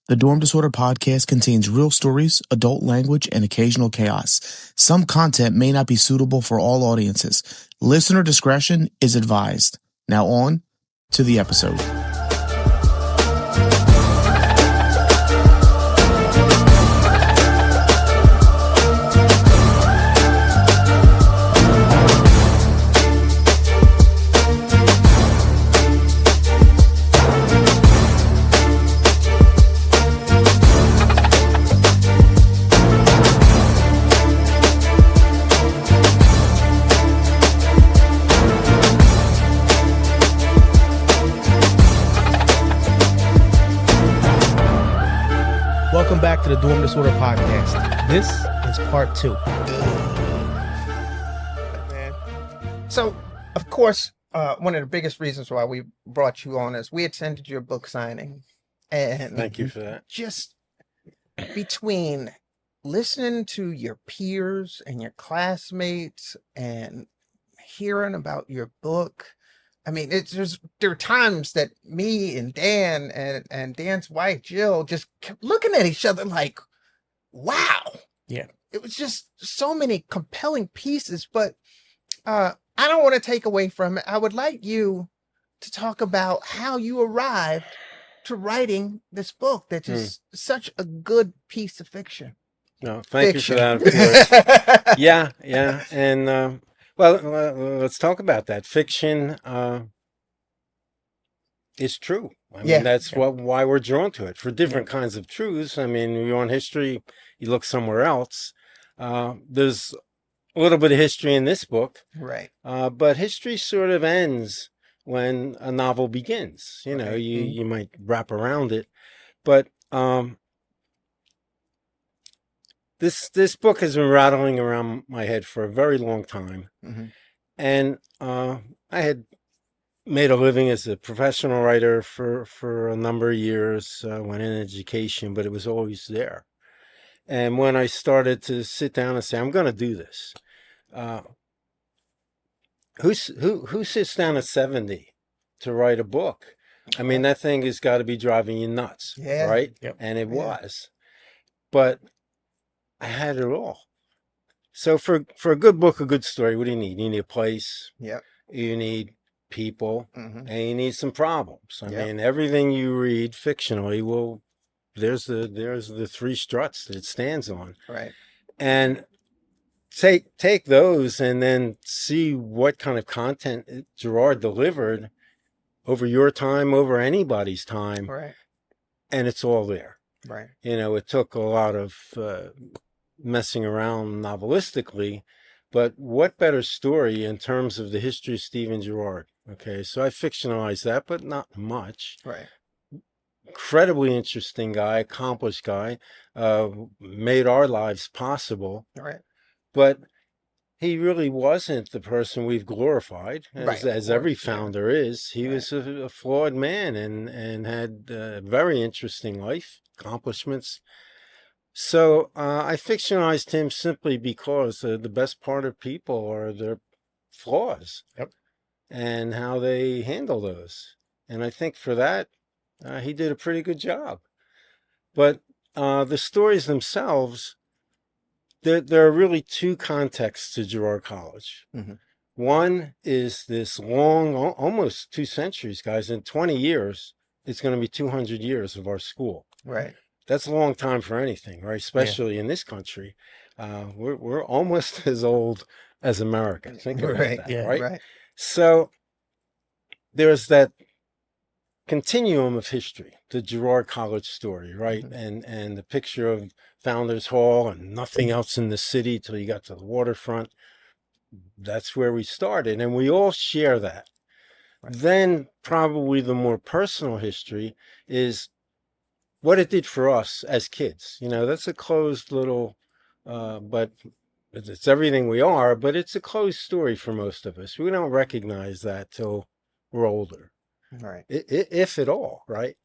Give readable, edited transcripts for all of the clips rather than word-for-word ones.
The Dorm Disorder podcast contains real stories, adult language, and occasional chaos. Some content may not be suitable for all audiences. Listener discretion is advised. Now on to the episode. Welcome back to the Dorm Disorder podcast. This is part 2. So, of course, one of the biggest reasons why we brought you on is we attended your book signing. And thank you for that. Just between listening to your peers and your classmates and hearing about your book, I mean, there are times that me and Dan and Dan's wife, Jill, just kept looking at each other like, wow. Yeah. It was just so many compelling pieces, but I don't want to take away from it. I would like you to talk about how you arrived to writing this book that's just such a good piece of fiction. No, thank you for that, of course. Yeah. And, well, let's talk about that. Fiction is true. I mean, that's why we're drawn to it, for different kinds of truths. I mean, you want history, you look somewhere else. There's a little bit of history in this book. Right. But history sort of ends when a novel begins. You know, you might wrap around it. But this book has been rattling around my head for a very long time. Mm-hmm. And I had made a living as a professional writer for a number of years, went in education, but it was always there. And when I started to sit down and say, I'm going to do this, who sits down at 70 to write a book? I mean, that thing has got to be driving you nuts, right? Yep. And it was. But I had it all. So for a good book, a good story, what do you need? You need a place. Yep. You need people, Mm-hmm. and you need some problems. I mean, everything you read fictionally, well, there's the three struts that it stands on. Right. And take those and then see what kind of content Girard delivered over your time, over anybody's time. Right. And it's all there. Right. You know, it took a lot of messing around novelistically, but what better story in terms of the history of Stephen Girard? Okay, so I fictionalized that, but not much. Right. Incredibly interesting guy, accomplished guy, made our lives possible. Right. But he really wasn't the person we've glorified, as every founder is. He was a flawed man and had a very interesting life, accomplishments. So I fictionalized him simply because the best part of people are their flaws and how they handle those. And I think for that, he did a pretty good job. But the stories themselves, there are really two contexts to Girard College. Mm-hmm. One is this long, almost 2 centuries, guys. In 20 years, it's going to be 200 years of our school. Right. That's a long time for anything, right? Especially in this country. We're almost as old as America. Think about that, right? Right. So there's that continuum of history, the Girard College story, right? Mm-hmm. And the picture of Founders Hall and nothing else in the city till you got to the waterfront. That's where we started, and we all share that. Right. Then probably the more personal history is what it did for us as kids. You know, that's a closed little, but it's everything we are, but it's a closed story for most of us. We don't recognize that till we're older. Right. If at all, right?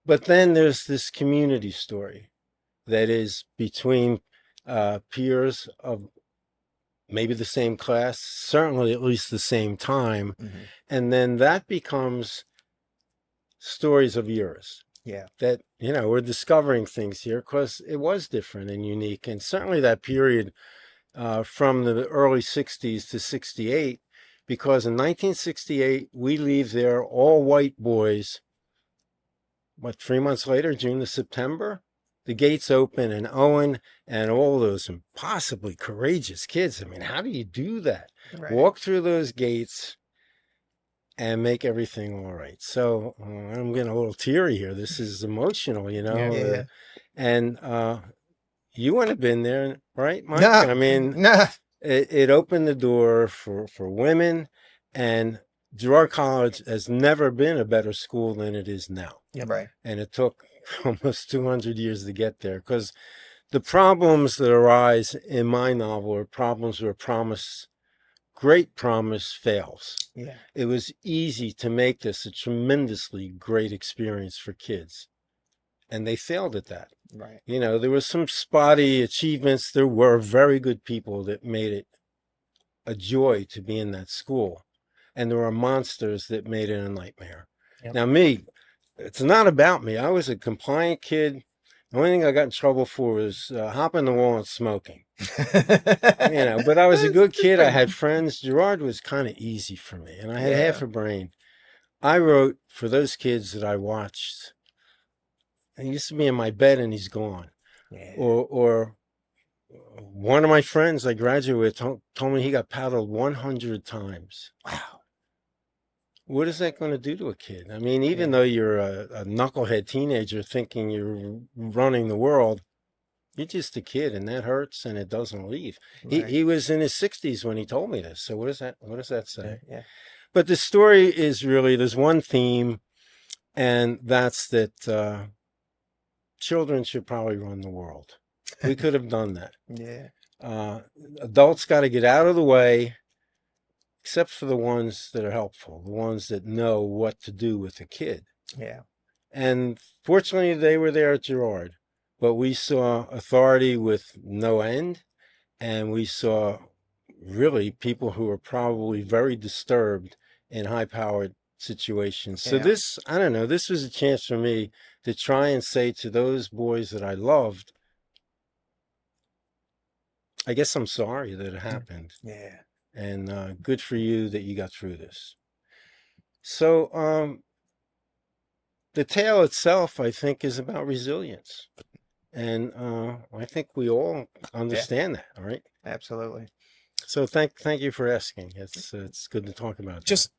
But then there's this community story that is between peers of maybe the same class, certainly at least the same time. Mm-hmm. And then that becomes stories of yours. Yeah. that, we're discovering things here because it was different and unique. And certainly that period from the early 60s to 68, because in 1968, we leave there, all white boys. 3 months later, June to September, the gates open, and Owen and all those impossibly courageous kids. I mean, how do you do that? Right. Walk through those gates and make everything all right. So I'm getting a little teary here. This is emotional, Yeah. And you wouldn't have been there, right, Mike? Nah. I mean, nah. it opened the door for women, and Girard College has never been a better school than it is now. Yeah, right. And it took almost 200 years to get there, because the problems that arise in my novel are problems where great promise fails. Yeah. It was easy to make this a tremendously great experience for kids, and they failed at that. Right. There was some spotty achievements. There were very good people that made it a joy to be in that school, and there were monsters that made it a nightmare. Yep. Now, it's not about me. I was a compliant kid. The only thing I got in trouble for was hopping the wall and smoking. But I was a good kid. I had friends. Girard was kind of easy for me, and I had half a brain. I wrote for those kids that I watched. He used to be in my bed, and he's gone. Yeah. Or one of my friends I graduated with told me he got paddled 100 times. Wow. What is that going to do to a kid? I mean, even though you're a knucklehead teenager thinking you're running the world, you're just a kid, and that hurts, and it doesn't leave. Right. He was in his 60s when he told me this. So what does that say? Yeah. But the story is really, there's one theme, and that's that children should probably run the world. We could have done that. Yeah. Adults got to get out of the way, except for the ones that are helpful, the ones that know what to do with a kid. Yeah. And fortunately, they were there at Girard. But we saw authority with no end, and we saw really people who were probably very disturbed in high-powered situations. So this was a chance for me to try and say to those boys that I loved, I guess I'm sorry that it happened. Yeah. And good for you that you got through this. So the tale itself, I think, is about resilience. And I think we all understand that, all right? Absolutely. So thank you for asking. It's good to talk about. Just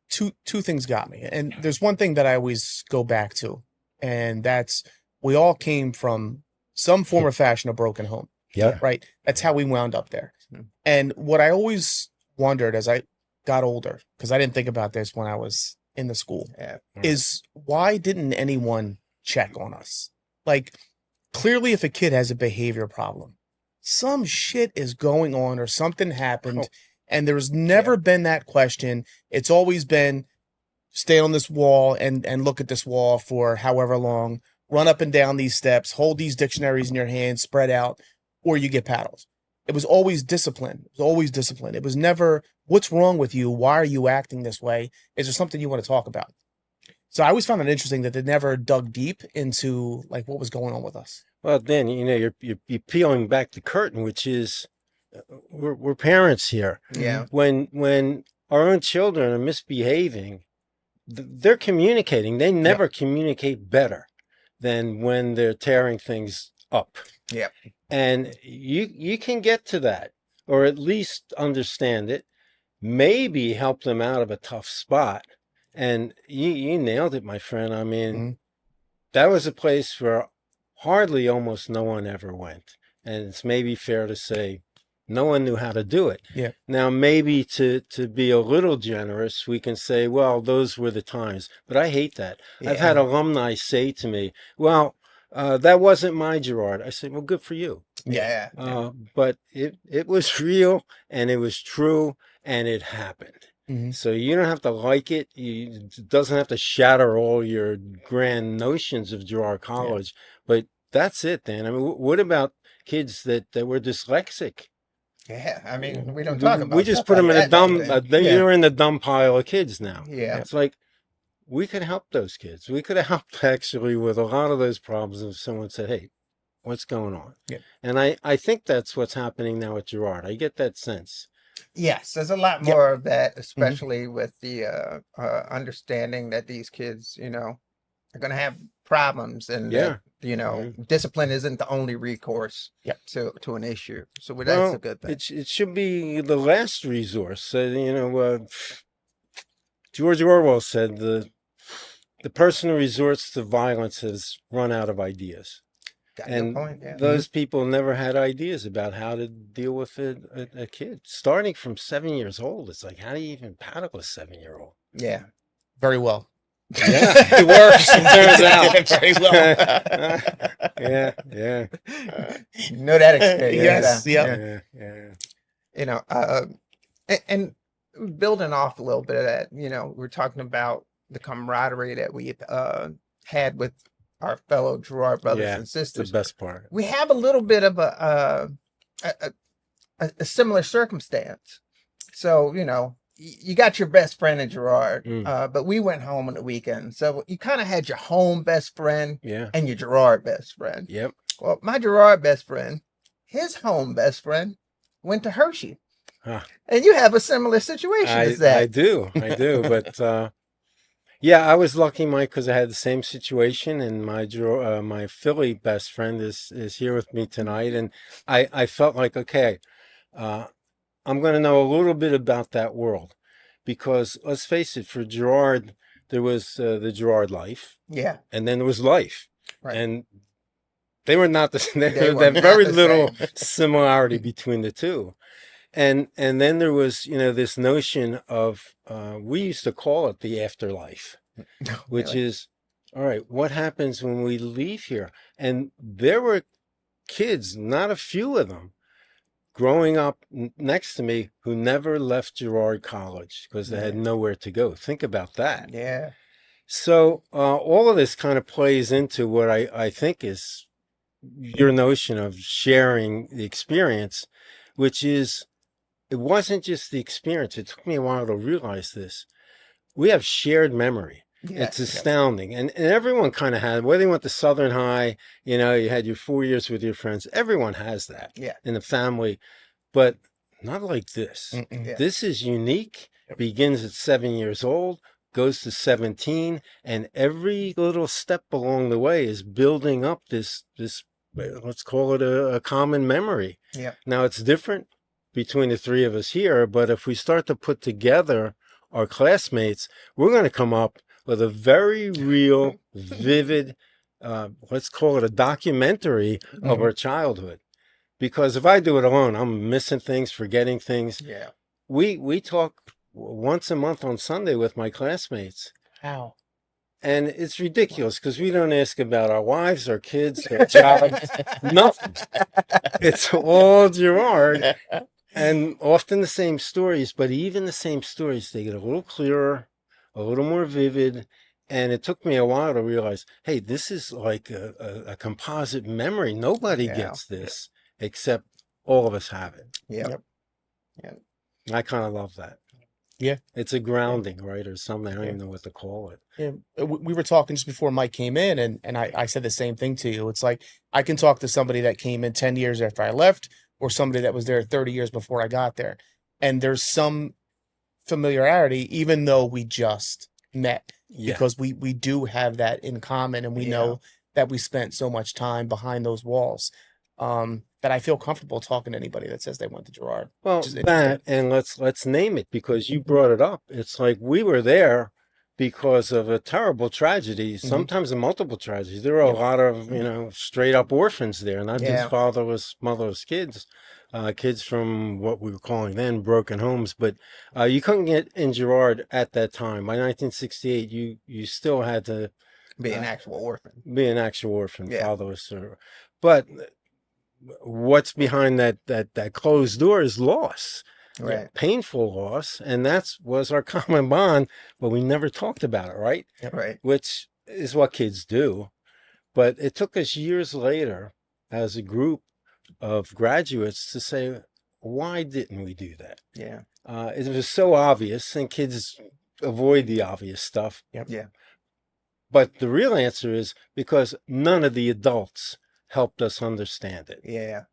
two things got me, and there's one thing that I always go back to, and that's we all came from some form or fashion a broken home. Yeah. Right. That's how we wound up there. And what I always wondered as I got older, because I didn't think about this when I was in the school, is why didn't anyone check on us? Like, clearly, if a kid has a behavior problem, some shit is going on or something happened, and there's never been that question. It's always been stay on this wall and look at this wall for however long, run up and down these steps, hold these dictionaries in your hand, spread out, or you get paddled. It was always discipline. It was never, what's wrong with you? Why are you acting this way? Is there something you want to talk about? So I always found it interesting that they never dug deep into like what was going on with us. Well, then, you're peeling back the curtain, which is we're parents here. Yeah. When our own children are misbehaving, they're communicating. They never communicate better than when they're tearing things up. Yeah. And you can get to that, or at least understand it, maybe help them out of a tough spot. And you nailed it, my friend. I mean, that was a place where hardly almost no one ever went. And it's maybe fair to say no one knew how to do it. Yeah. Now, maybe to be a little generous, we can say, well, those were the times. But I hate that. Yeah. I've had alumni say to me, well, that wasn't my Girard. I said, well, good for you. Yeah. But it was real, and it was true, and it happened. Mm-hmm. So you don't have to like it. It doesn't have to shatter all your grand notions of Girard College. But that's it, Dan. I mean, what about kids that were dyslexic? Yeah, I mean, we don't talk about. We just put them in a dumb. They're in the dumb pile of kids now. Yeah, it's like we could help those kids. We could have helped actually with a lot of those problems if someone said, hey, what's going on? Yeah. And I think that's what's happening now at Girard. I get that sense. Yes, there's a lot Yep. more of that, especially with the understanding that these kids, are going to have problems, and Yeah. that, discipline isn't the only recourse Yep. to an issue. So that's Well, a good thing. it should be the last resource. George Orwell said the person who resorts to violence has run out of ideas. Got your And point, yeah. those people never had ideas about how to deal with a kid. Starting from 7 years old, it's like, how do you even paddle a 7-year-old? Yeah. Very well. Yeah, it works. It turns out. Very well. Yeah. You know that experience. Yes. Yeah. And building off a little bit of that, we're talking about the camaraderie that we had with our fellow Girard brothers and sisters. The best part. We have a little bit of a similar circumstance. So, you got your best friend in Girard, but we went home on the weekend. So you kind of had your home best friend and your Girard best friend. Yep. Well, my Girard best friend, his home best friend, went to Hershey. Huh. And you have a similar situation as that. I do. But yeah, I was lucky, Mike, because I had the same situation, and my Philly best friend is here with me tonight, and I felt like, okay, I'm going to know a little bit about that world, because let's face it, for Girard, there was the Girard life, and then there was life, right. And they were not the same. There was very little similarity between the two. And then there was, this notion of, we used to call it the afterlife, which is, all right, what happens when we leave here? And there were kids, not a few of them, growing up next to me who never left Girard College because they had nowhere to go. Think about that. Yeah. So all of this kind of plays into what I think is your notion of sharing the experience, which is, it wasn't just the experience. It took me a while to realize this. We have shared memory. Yeah, it's astounding. And everyone kind of had, whether you went to Southern High, you had your 4 years with your friends. Everyone has that in the family, but not like this. Yeah. This is unique, begins at 7 years old, goes to 17, and every little step along the way is building up this let's call it a common memory. Yeah. Now it's different between the three of us here, but if we start to put together our classmates, we're going to come up with a very real, vivid, let's call it a documentary of our childhood. Because if I do it alone, I'm missing things, forgetting things. Yeah. We talk once a month on Sunday with my classmates. How? And it's ridiculous because we don't ask about our wives, our kids, our jobs, nothing. It's all Girard. And often the same stories, but even the same stories, they get a little clearer, a little more vivid. And it took me a while to realize, hey, this is like a composite memory. Nobody gets this except all of us have it. Yep. I kind of love that. Yeah. It's a grounding, right? Or something. I don't even know what to call it. Yeah. We were talking just before Mike came in, and I said the same thing to you. It's like, I can talk to somebody that came in 10 years after I left, or somebody that was there 30 years before I got there. And there's some familiarity, even though we just met, because we do have that in common, and we know that we spent so much time behind those walls. That I feel comfortable talking to anybody that says they went to Girard. Well, that, and let's name it, because you brought it up. It's like we were there because of a terrible tragedy, sometimes a multiple tragedies. There were a lot of, straight up orphans there, not just fatherless, motherless kids, kids from what we were calling then broken homes. But you couldn't get in Girard at that time. By 1968, you still had to be an actual orphan. Be an actual orphan, fatherless. But what's behind that closed door is loss, right? Painful loss, and that was our common bond, but we never talked about it, right? Right. Which is what kids do. But it took us years later as a group of graduates to say, why didn't we do that? Yeah. It was so obvious, and kids avoid the obvious stuff. Yep. Yeah. But the real answer is because none of the adults helped us understand it. Yeah.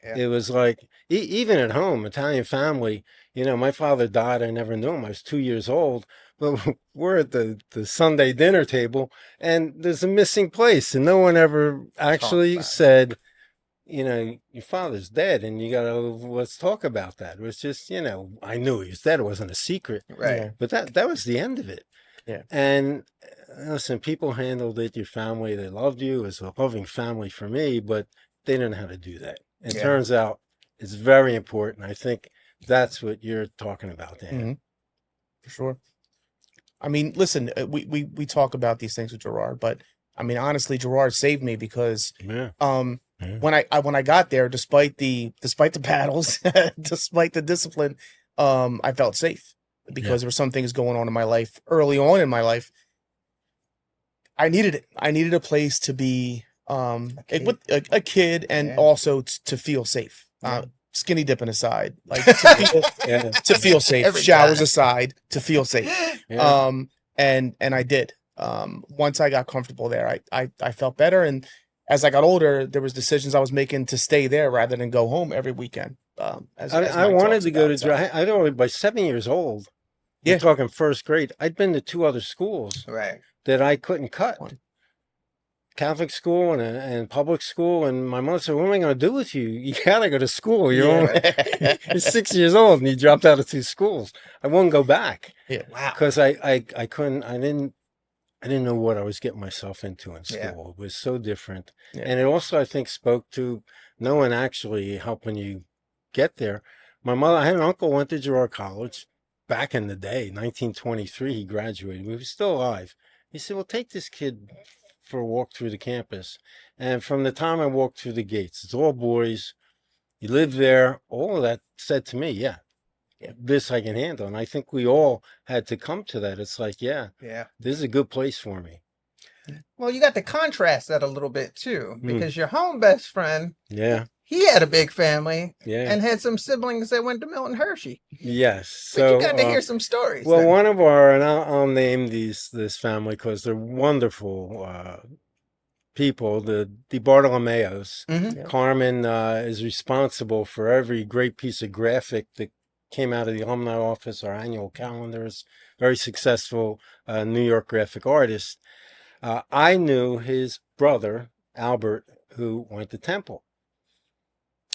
Yeah. It was like, even at home, Italian family, my father died. I never knew him. I was 2 years old. But we're at the Sunday dinner table, and there's a missing place. And no one ever actually said, your father's dead, and let's talk about that. It was just, I knew he was dead. It wasn't a secret. Right. Yeah. But that was the end of it. Yeah. And listen, people handled it, your family, they loved you. It was a loving family for me, but they didn't know how to do that. It turns out it's very important. I think that's what you're talking about, Dan. Mm-hmm. For sure. I mean, listen, we talk about these things with Girard, but I mean, honestly, Girard saved me because when I got there, despite the battles, despite the discipline, I felt safe because there were some things going on in my life early on in my life. I needed it. I needed a place to be a kid and also to feel safe. Skinny dipping aside, like to feel safe, showers aside, to feel safe. And I did. Once I got comfortable there, I felt better. And as I got older, there was decisions I was making to stay there rather than go home every weekend. I wanted to go to, I don't know, by 7 years old, you're talking first grade, I'd been to 2 other schools that I couldn't cut. Catholic school and public school, and my mother said, "What am I going to do with you? You gotta go to school. You're 6 years old, and you dropped out of 2 schools. I wouldn't go back. Wow. Because I couldn't. I didn't know what I was getting myself into in school. It was so different, and it also, I think, spoke to no one actually helping you get there. My mother, I had an uncle who went to Girard College back in the day, 1923. He graduated. He was still alive. He said, "Well, take this kid for a walk through the campus." And from the time I walked through the gates, it's all boys. You live there. All of that said to me, this I can handle. And I think we all had to come to that. It's like, this is a good place for me. Well, you got to contrast that a little bit too, because your home best friend, he had a big family and had some siblings that went to Milton Hershey. Yes. So you got to hear some stories. Well, one of our, and I'll name this family because they're wonderful people, the Bartolomeos. Carmen is responsible for every great piece of graphic that came out of the alumni office, our annual calendars, very successful New York graphic artist. I knew his brother, Albert, who went to Temple.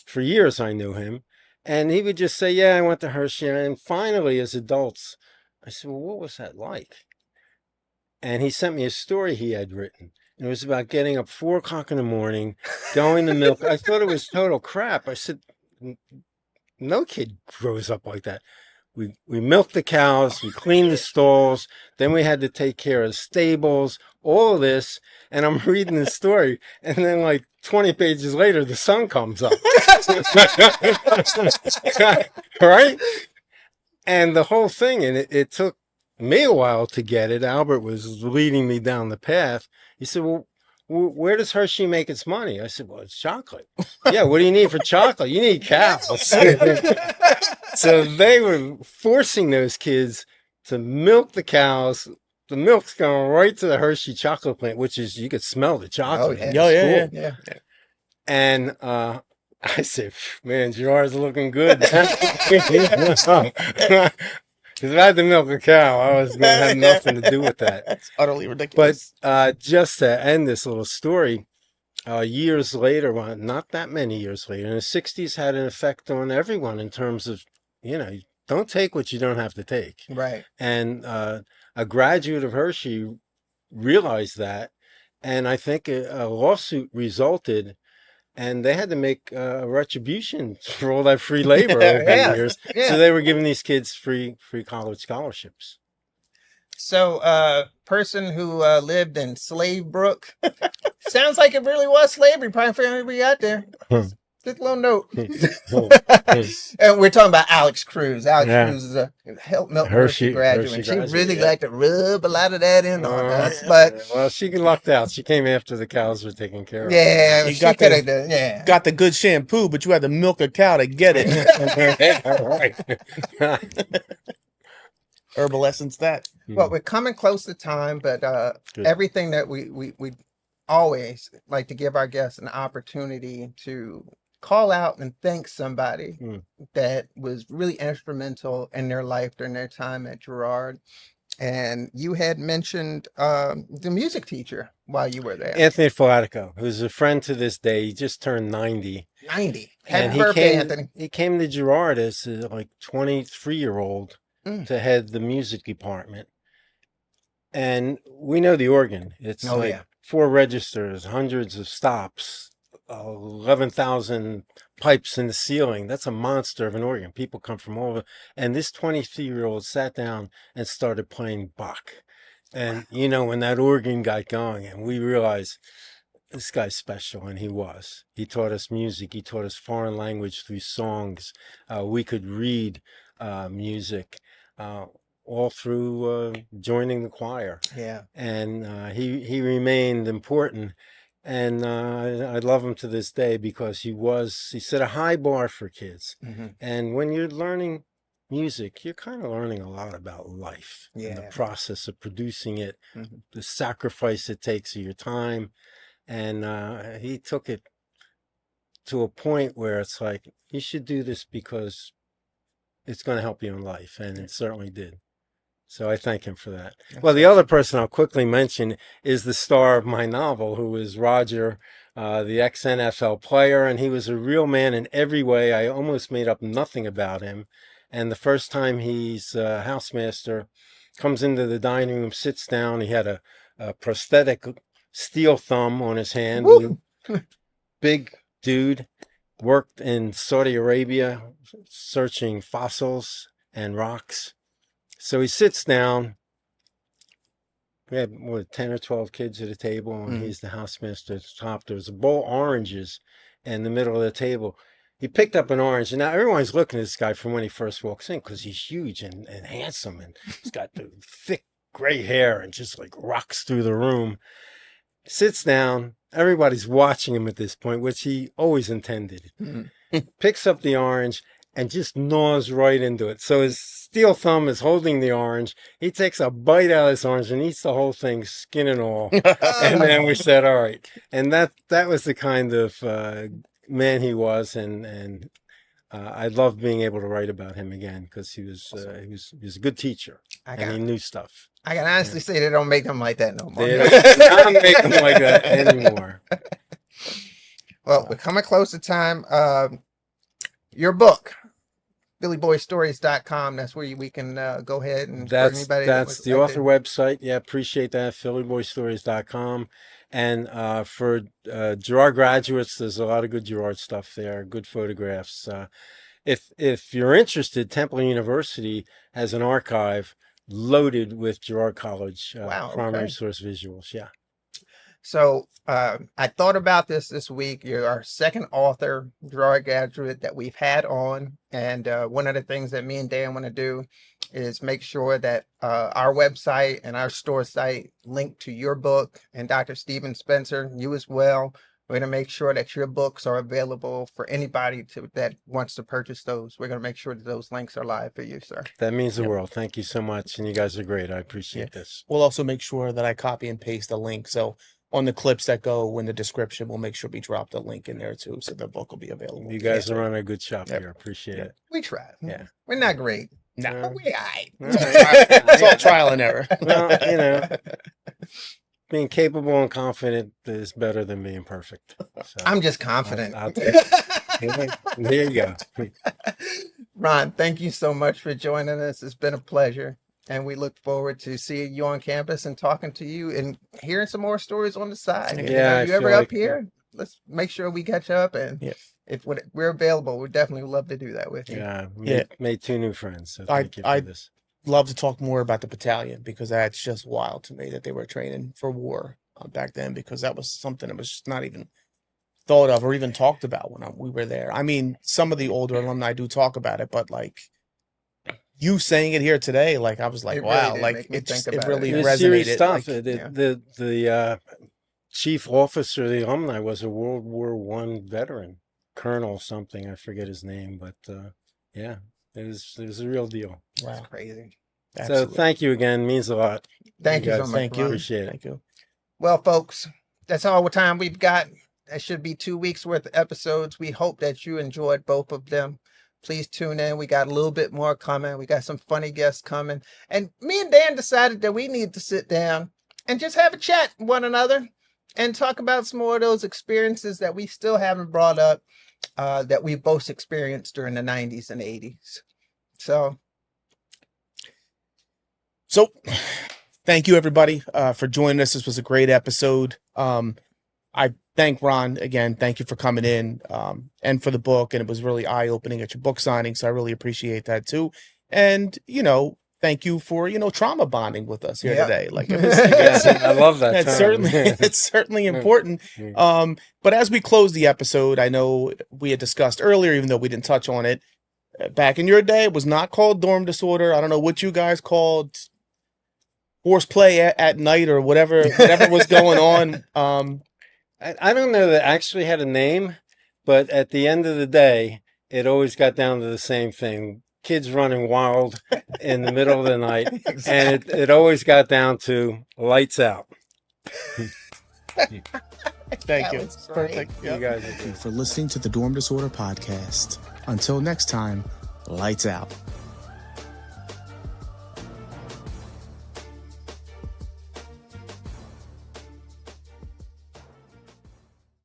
For years, I knew him. And he would just say, I went to Hershey. And finally, as adults, I said, well, what was that like? And he sent me a story he had written. And it was about getting up 4 o'clock in the morning, going to milk. I thought it was total crap. I said, no kid grows up like that. We milked the cows, we cleaned the stalls, then we had to take care of the stables, all of this. And I'm reading the story, and then like 20 pages later, the sun comes up. Right? And the whole thing, and it took me a while to get it. Albert was leading me down the path. He said, well, where does Hershey make its money? I said, well, it's chocolate. Yeah, what do you need for chocolate? You need cows. So they were forcing those kids to milk the cows. The milk's going right to the Hershey chocolate plant, which is, you could smell the chocolate. Yeah. And I said, man, Girard's looking good. Because if I had to milk a cow, I was going to have nothing to do with that. That's utterly ridiculous. But just to end this little story, years later, well, not that many years later, in the 60s had an effect on everyone in terms of, don't take what you don't have to take. Right. And a graduate of Hershey realized that. And I think a lawsuit resulted, and they had to make a retribution for all that free labor over the years. So they were giving these kids free college scholarships. So person who lived in Slave Brook, sounds like it really was slavery. Probably for everybody out there. Just a little note. And we're talking about Alex Cruz. Cruz is a Milton Hershey graduate. She really liked to rub a lot of that in on us. But well, she lucked out. She came after the cows were taken care of. Yeah, you she could have done. Yeah, got the good shampoo, but you had to milk a cow to get it. Right. herbal essence that. Well, we're coming close to time, but everything that we always like to give our guests an opportunity to call out and thank somebody that was really instrumental in their life during their time at Girard. And you had mentioned the music teacher while you were there. Anthony Filatico, who's a friend to this day. He just turned 90. 90. Happy birthday, Anthony. He came to Girard as a 23-year-old to head the music department. And we know the organ. It's 4 registers, hundreds of stops, 11,000 pipes in the ceiling. That's a monster of an organ. People come from all over. And this 23-year-old sat down and started playing Bach. And, when that organ got going and we realized this guy's special, and he was. He taught us music. He taught us foreign language through songs. We could read music all through joining the choir. Yeah. And he remained important. And I love him to this day because he set a high bar for kids. And when you're learning music, you're kind of learning a lot about life and the process of producing it, the sacrifice it takes of your time. And he took it to a point where it's like, you should do this because it's going to help you in life. And it certainly did. So I thank him for that. Well, the other person I'll quickly mention is the star of my novel, who is Roger, the ex-NFL player. And he was a real man in every way. I almost made up nothing about him. And the first time he's housemaster, comes into the dining room, sits down. He had a prosthetic steel thumb on his hand. Big dude, worked in Saudi Arabia searching fossils and rocks. So he sits down. We had 10 or 12 kids at a table, and he's the housemaster at the top. There was a bowl of oranges in the middle of the table. He picked up an orange, and now everyone's looking at this guy from when he first walks in because he's huge and handsome, and he's got the thick gray hair and just rocks through the room. Sits down. Everybody's watching him at this point, which he always intended. Picks up the orange and just gnaws right into it. So his steel thumb is holding the orange. He takes a bite out of this orange and eats the whole thing, skin and all. And then we said, all right. And that was the kind of man he was. And I loved being able to write about him again because he was a good teacher and he knew stuff. I can honestly say they don't make them like that no more. They don't make them like that anymore. Well, we're coming close to time. Your book, BillyBoyStories.com. That's where we can go ahead and that's the author website. Yeah, appreciate that. BillyBoyStories.com. And for Girard graduates, there's a lot of good Girard stuff there, good photographs. If you're interested, Temple University has an archive loaded with Girard College primary source visuals. Yeah. So I thought about this week. You're our second author, Girard graduate that we've had on. And one of the things that me and Dan want to do is make sure that our website and our store site link to your book and Dr. Stephen Spencer, you as well. We're going to make sure that your books are available for anybody that wants to purchase those. We're going to make sure that those links are live for you, sir. That means the world. Thank you so much. And you guys are great. I appreciate this. We'll also make sure that I copy and paste the link. So on the clips that go in the description, we'll make sure we drop the link in there too. So the book will be available. You guys are running a good shop here. Appreciate it. We try. Yeah. We're not great. No. But we all right. It's all trial and error. Well, being capable and confident is better than being perfect. So I'm just confident. I'll take it. There you go. Ron, thank you so much for joining us. It's been a pleasure. And we look forward to seeing you on campus and talking to you and hearing some more stories on the side. Yeah. If you're ever up here, let's make sure we catch up. And if we're available, we definitely would love to do that with you. Yeah. Made 2 new friends. So thank you for this. Love to talk more about the battalion because that's just wild to me that they were training for war back then, because that was something that was just not even thought of or even talked about when we were there. I mean, some of the older alumni do talk about it, but you saying it here today, I was like, wow, it really resonated. Serious stuff. The chief officer of the alumni was a World War I veteran, Colonel something, I forget his name, but it was a real deal. Wow, that's crazy. So thank you again. Means a lot. Thank you so much. Thank you. Appreciate it. Thank you. Well, folks, that's all the time we've got. That should be 2 weeks worth of episodes. We hope that you enjoyed both of them. Please tune in. We got a little bit more coming. We got some funny guests coming. And me and Dan decided that we need to sit down and just have a chat with one another and talk about some more of those experiences that we still haven't brought up, that we both experienced during the 90s and 80s. So thank you, everybody, for joining us. This was a great episode. I thank Ron again. Thank you for coming in, and for the book. And it was really eye-opening at your book signing. So I really appreciate that too. And, thank you for, trauma bonding with us here today. Like, it was, I love that. It's certainly important. But as we close the episode, I know we had discussed earlier, even though we didn't touch on it, back in your day, it was not called dorm disorder. I don't know what you guys called horseplay at night or whatever was going on. I don't know that it actually had a name, but at the end of the day, it always got down to the same thing. Kids running wild in the middle of the night. Exactly. And it always got down to lights out. Thank you. Perfect. Yep. You guys Thank you for listening to the Dorm Disorder Podcast. Until next time, lights out.